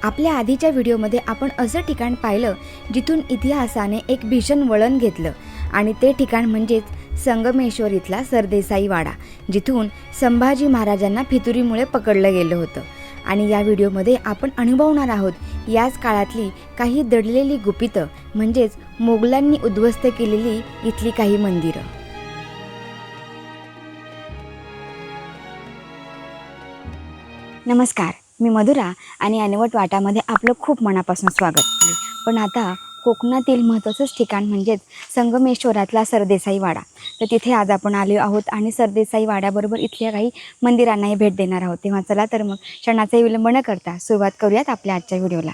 आपल्या आधीच्या व्हिडिओमध्ये आपण असं ठिकाण पाहिलं जिथून इतिहासाने एक भीषण वळण घेतलं आणि ते ठिकाण म्हणजेच संगमेश्वर इथला सरदेसाई वाडा, जिथून संभाजी महाराजांना फितुरीमुळे पकडलं गेलं होतं। आणि या व्हिडिओमध्ये आपण अनुभवणार आहोत याच काळातली काही दडलेली गुपितं, म्हणजेच मोगलांनी उद्ध्वस्त केलेली इथली काही मंदिरं। नमस्कार, मी मधुरा आणि अनवट वाटामध्ये आपलं खूप मनापासून स्वागत। पण आता कोकणातील महत्त्वाचंच ठिकाण म्हणजेच संगमेश्वरातला सरदेसाई वाडा, तर तिथे आज आपण आलो आहोत आणि सरदेसाई वाड्याबरोबर इथल्या काही मंदिरांनाही भेट देणार आहोत। तेव्हा चला तर मग क्षणाचाही विलंब न करता सुरुवात करूयात आपल्या आजच्या व्हिडिओला।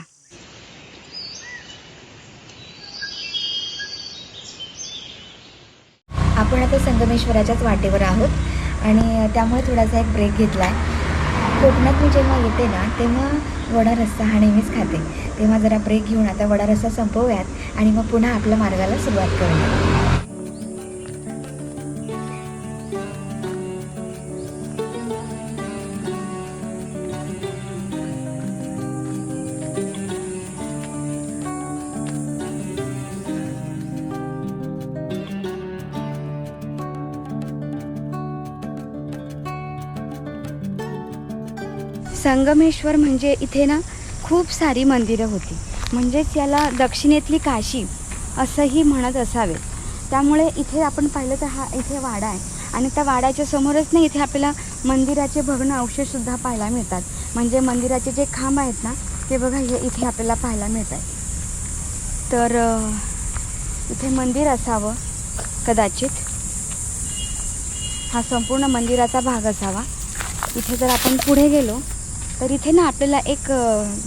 आपण आता संगमेश्वराच्याच वाटेवर आहोत आणि त्यामुळे थोडासा एक ब्रेक घेतला आहे। कोकणात मी जेव्हा येते ना तेव्हा वडा रस्सा हा नेहमीच खाते, तेव्हा जरा ब्रेक घेऊन आता वडा रस्सा संपवूयात आणि मग पुन्हा आपल्या मार्गाला सुरुवात करूयात। संगमेश्वर म्हणजे इथे ना खूप सारी मंदिरं होती, म्हणजेच याला दक्षिणेतली काशी असंही म्हणत असावे। त्यामुळे इथे आपण पाहिलं तर हा इथे वाडा आहे आणि त्या वाड्याच्या समोरच ना इथे आपल्याला मंदिराचे भग्न अवशेषसुद्धा पाहायला मिळतात। म्हणजे मंदिराचे जे खांब आहेत ना ते बघा हे इथे आपल्याला पाहायला मिळत आहे। तर इथे मंदिर असावं कदाचित, हा संपूर्ण मंदिराचा भाग असावा। इथे जर आपण पुढे गेलो तर इथे ना आपल्याला एक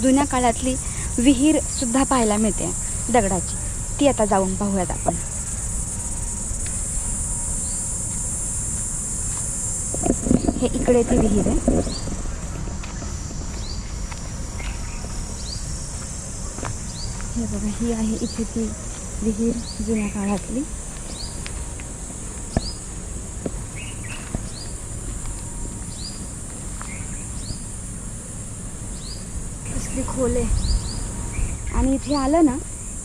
जुन्या काळातली विहीरसुद्धा पाहायला मिळते दगडाची, ती आता जाऊन पाहूयात आपण। हे इकडे ती विहीर आहे। हे बघा ही आहे इथे ती विहीर जुन्या काळातली। कसली खोल आहे। आणि इथे आलं ना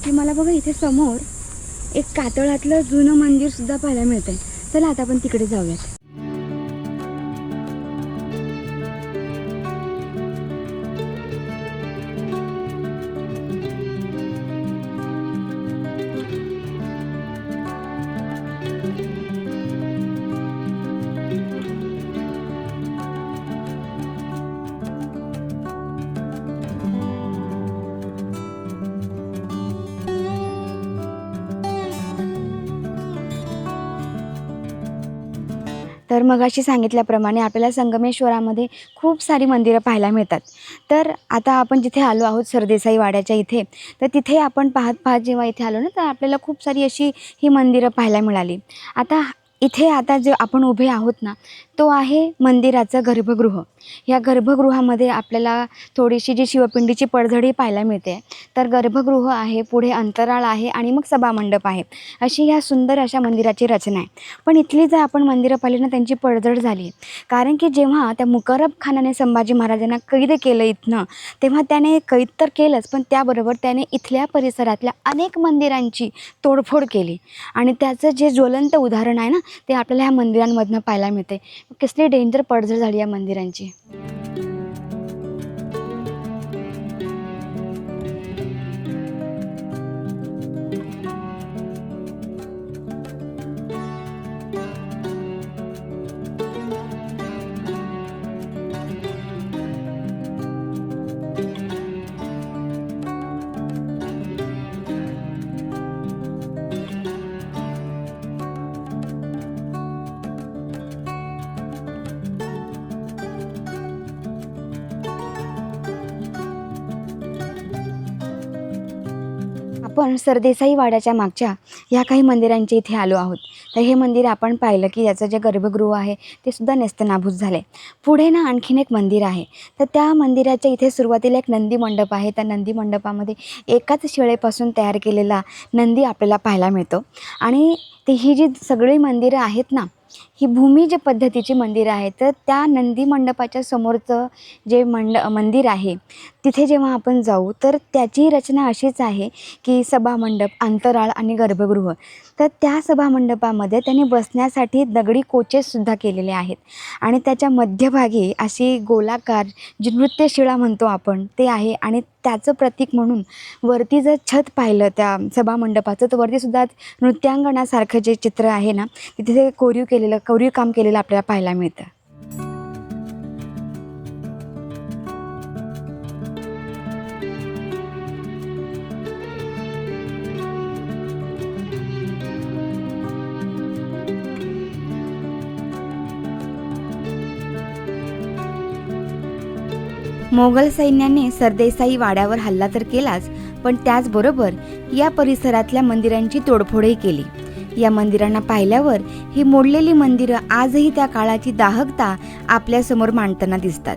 की मला बघा इथे समोर एक कातळातलं जुनं मंदिर सुद्धा पाहायला मिळतंय। चला आता आपण तिकडे जाऊयात। तर मगाशी सांगितल्याप्रमाणे आपल्याला संगमेश्वरामध्ये खूप सारी मंदिरं पाहायला मिळतात। तर आता आपण जिथे आलो आहोत सरदेसाई वाड्याच्या इथे, तर तिथे आपण पाहत जेव्हा इथे आलो ना तर आपल्याला खूप सारी अशी ही मंदिरं पाहायला मिळाली। आता जे आपण उभे आहोत ना तो आहे मंदिराचं गर्भगृह। या गर्भगृहामध्ये आपल्याला थोडीशी जी शिवपिंडीची पडझडी पाहायला मिळते। तर गर्भगृह आहे, पुढे अंतराळ आहे आणि मग सभामंडप आहे, अशी ह्या सुंदर अशा मंदिराची रचना आहे। पण इथली जर आपण मंदिरं पाहिली ना त्यांची पडझड झाली आहे, कारण की जेव्हा त्या मुकरब खानाने संभाजी महाराजांना कैद केलं इथनं, तेव्हा त्याने कैद तर केलंच पण त्याबरोबर त्याने इथल्या परिसरातल्या अनेक मंदिरांची तोडफोड केली आणि त्याचं जे ज्वलंत उदाहरण आहे ना ते आपल्याला ह्या मंदिरांमधनं पाहायला मिळते। कसली डेंजर पडझड झाली या मंदिरांची। आपण सरदेसाई वाड्याच्या मागच्या ह्या काही मंदिरांच्या इथे आलो आहोत। तर हे मंदिर आपण पाहिलं की याचं जे गर्भगृह आहे ते सुद्धा नेस्तनाबूत झाले। पुढे ना आणखीन एक मंदिर आहे, तर त्या मंदिराच्या इथे सुरुवातीला एक नंदी मंडप आहे। त्या नंदी मंडपामध्ये एकाच शिळेपासून तयार केलेला नंदी आपल्याला पाहायला मिळतो। आणि ही जी सगळी मंदिरं आहेत ना ही भूमी जे पद्धतीची मंदिर आहे, तर त्या नंदी मंडपाच्या समोरचं जे मंदिर आहे तिथे जेव्हा आपण जाऊ तर त्याची रचना अशीच आहे की सभामंडप, अंतराळ आणि गर्भगृह. तर त्या सभामंडपामध्ये त्यांनी बसण्यासाठी दगडी कोचेससुद्धा केलेले आहेत आणि त्याच्या मध्यभागी अशी गोलाकार जी नृत्यशिळा म्हणतो आपण ते आहे. आणि त्याचं प्रतीक म्हणून वरती जर छत पाहिलं त्या सभामंडपाचं तर वरतीसुद्धा नृत्यांगणासारखं जे चित्र आहे ना तिथे ते कोरीव काम केलेलं आपल्याला पाहायला मिळतं. मोगल सैन्याने सरदेसाई वाड्यावर हल्ला तर केलाच, पण त्याचबरोबर या परिसरातल्या मंदिरांची तोडफोडही केली. या मंदिरांना पाहिल्यावर ही मोडलेली मंदिरं आजही त्या काळाची दाहकता आपल्यासमोर मांडताना दिसतात.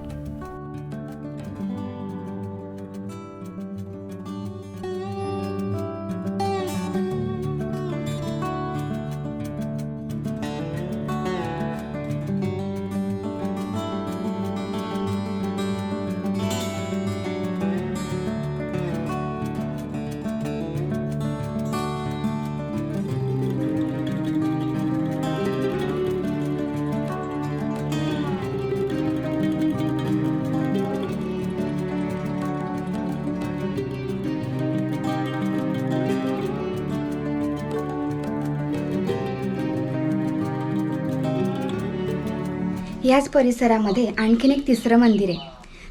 याच परिसरामध्ये आणखीन एक तिसरं मंदिर आहे.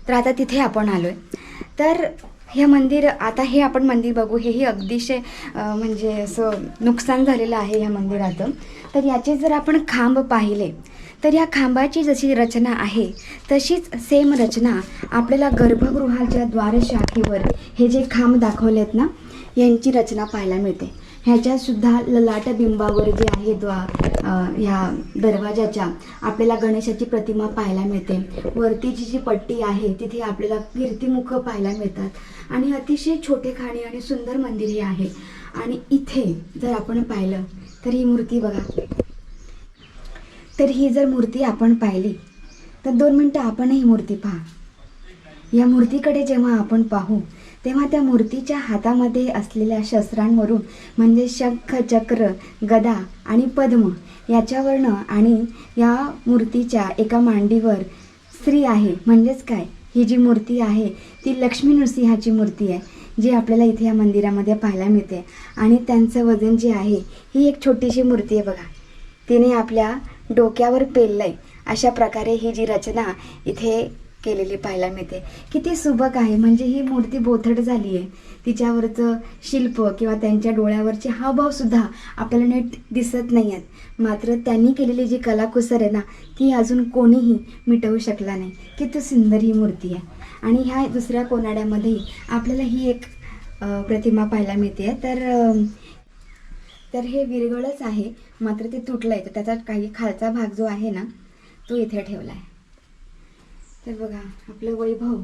तर आता तिथे आपण आलो आहे. तर हे मंदिर, आता हे आपण मंदिर बघू, हेही अगदीशय म्हणजे असं नुकसान झालेलं आहे ह्या मंदिराचं. तर याचे जर आपण खांब पाहिले तर या खांबाची जशी रचना आहे तशीच सेम रचना आपल्याला गर्भगृहाच्या द्वारशाखेवर हे जे खांब दाखवले आहेत ना यांची रचना पाहायला मिळते. ह्याच्यासुद्धा ललाट बिंबावर जे आहे ह्या दरवाजाच्या आपल्याला गणेशाची प्रतिमा पाहायला मिळते. वरतीची जी पट्टी आहे तिथे आपल्याला कीर्तिमुख पाहायला मिळतात आणि अतिशय छोटेखानी आणि सुंदर मंदिर हे आहे. आणि इथे जर आपण पाहिलं तर ही मूर्ती बघा. तर ही जर मूर्ती आपण पाहिली तर 2 मिनटं आपण ही मूर्ती पहा. या मूर्तीकडे जेव्हा आपण पाहू तेव्हा त्या मूर्तीच्या हातामध्ये असलेल्या शस्त्रांवरून म्हणजे शंख, चक्र, गदा आणि पद्म याच्यावरनं आणि या मूर्तीच्या एका मांडीवर स्त्री आहे. म्हणजेच काय, ही जी मूर्ती आहे ती लक्ष्मी नृसिंहाची मूर्ती आहे जी आपल्याला इथे या मंदिरामध्ये पाहायला मिळते. आणि त्यांचं वजन जे आहे, ही एक छोटीशी मूर्ती आहे बघा. तिने आपल्या डोक्यावर पेललंय अशा प्रकारे ही जी रचना इथे केलेली पाहायला मिळते. किती सुबक आहे. म्हणजे ही मूर्ती बोथट झाली आहे. तिच्यावरचं शिल्प किंवा त्यांच्या डोळ्यावरचे हावभावसुद्धा आपल्याला नीट दिसत नाही आहेत. मात्र त्यांनी केलेली जी कलाकुसर आहे ना ती अजून कोणीही मिटवू शकला नाही. किती सुंदर ही मूर्ती आहे. आणि ह्या दुसऱ्या कोनाड्यामध्ये आपल्याला ही एक प्रतिमा पाहायला मिळते. तर हे विरगळच आहे, मात्र ते तुटलं आहे. तर त्याचा काही खालचा भाग जो आहे ना तो इथे ठेवला आहे. तर बघा आपलं वैभव.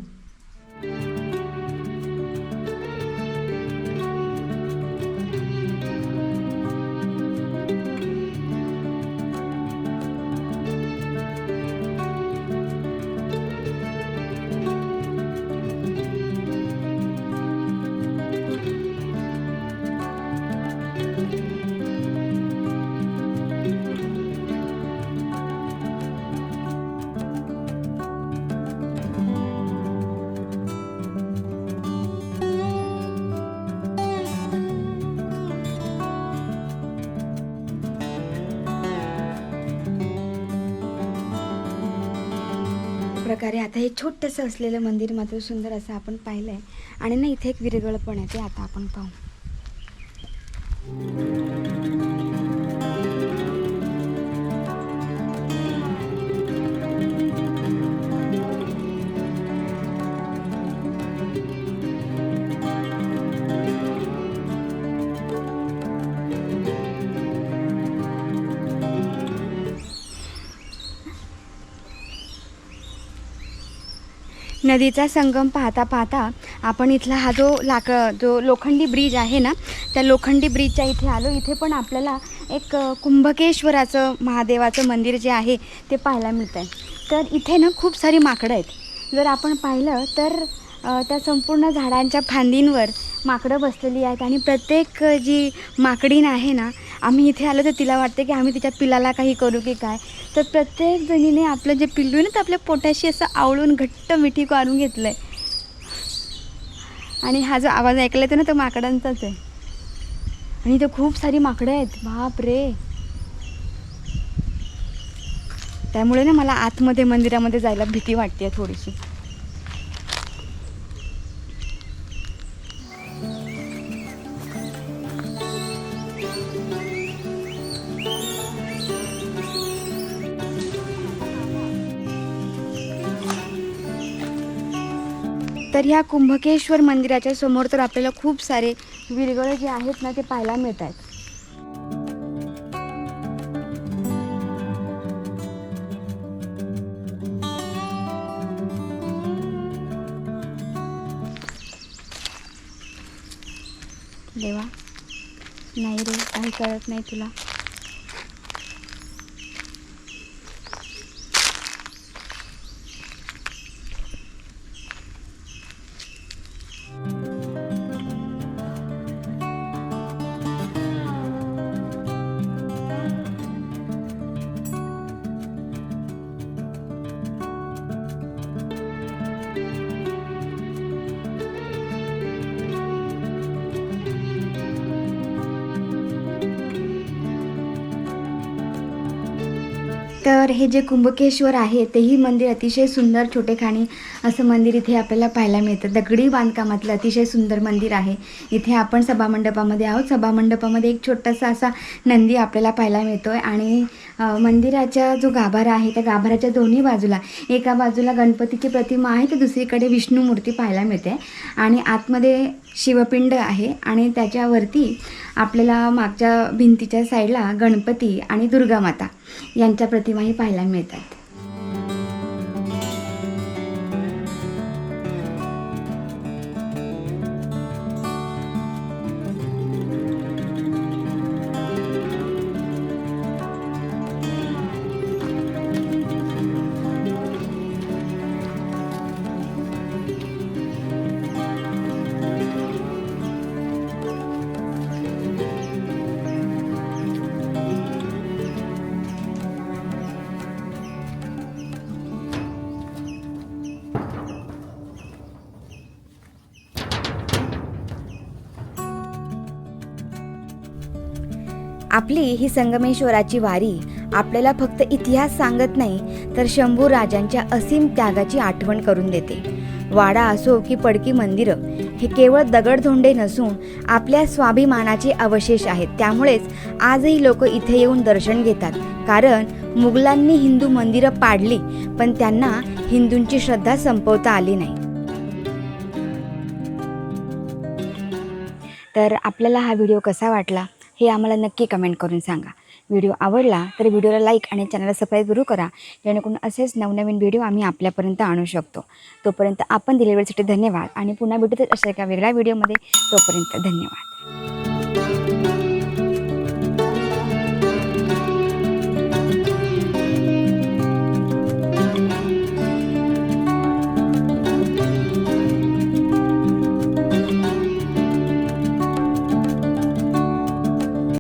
प्रकारे आता हे छोटंसं असलेलं मंदिर मात्र सुंदर असं आपण पाहिलं आहे. आणि ना इथे एक विरगळ पण आहे, ते आता आपण पाहू. नदीचा संगम पाहता पाहता आपण इथला हा जो लोखंडी ब्रिज आहे ना, त्या लोखंडी ब्रिजच्या इथे आलो. इथे पण आपल्याला एक कुंभकेश्वराचं महादेवाचं मंदिर जे आहे ते पाहायला मिळतं आहे. तर इथे ना खूप सारी माकडं आहेत. जर आपण पाहिलं तर त्या संपूर्ण झाडांच्या फांदींवर माकडं बसलेली आहेत आणि प्रत्येक जी माकडीण आहे ना, आम्ही इथे आलो तर तिला वाटते की आम्ही तिच्या पिल्लाला काही करू की काय. तर प्रत्येक जणीने आपलं जे पिल्लू आहे ना, तर आपल्या पोटाशी असं आवळून घट्ट मिठी काढून घेतलं आहे. आणि हा जो आवाज ऐकला येतो ना, तो माकडांचाच आहे. आणि इथं खूप सारी माकडं आहेत, बाप रे. त्यामुळे ना मला आतमध्ये मंदिरामध्ये जायला भीती वाटते थोडीशी. तर ह्या कुंभकेश्वर मंदिराच्या समोर तर आपल्याला खूप सारे विरगळ जे आहेत ना, ते पाहायला मिळत आहेत. देवा, नाही रे, काही कळत नाही तुला. तर हे जे कुंभकेश्वर आहे तेही मंदिर अतिशय सुंदर छोटेखानी असं मंदिर इथे आपल्याला पाहायला मिळतं. दगडी बांधकामातलं अतिशय सुंदर मंदिर आहे. इथे आपण सभामंडपामध्ये आहोत. सभामंडपामध्ये एक छोटासा असा नंदी आपल्याला पाहायला मिळतो आहे. आणि मंदिराचा जो गाभारा आहे त्या गाभाऱ्याच्या दोन्ही बाजूला, एका बाजूला गणपतीची प्रतिमा आहे तर दुसरीकडे विष्णू मूर्ती पाहायला मिळते. आणि आतमध्ये शिवपिंड आहे आणि त्याच्यावरती आपल्याला मागच्या भिंतीच्या साईडला गणपती आणि दुर्गा माता यांच्या प्रतिमाही पाहायला मिळतात. आपली ही संगमेश्वराची वारी आपल्याला फक्त इतिहास सांगत नाही, तर शंभू राजांच्या असीम त्यागाची आठवण करून देते. वाडा असो की पडकी मंदिरं, हे केवळ दगडधोंडे नसून आपल्या स्वाभिमानाचे अवशेष आहेत. त्यामुळेच आजही लोक इथे येऊन दर्शन घेतात. कारण मुघलांनी हिंदू मंदिरं पाडली, पण त्यांना हिंदूंची श्रद्धा संपवता आली नाही. तर आपल्याला हा व्हिडिओ कसा वाटला हे आम्हाला नक्की कमेंट करून सांगा. व्हिडिओ आवडला तर व्हिडिओला लाईक आणि चॅनलला सबस्क्राईब जरूर करा, जेणेकरून असेच नवनवीन व्हिडिओ आम्ही आपल्यापर्यंत आणू शकतो. तोपर्यंत आपण दिलेल्या वेळेसाठी धन्यवाद आणि पुन्हा भेटूच अशा एका वेगळ्या व्हिडिओमध्ये. तोपर्यंत धन्यवाद.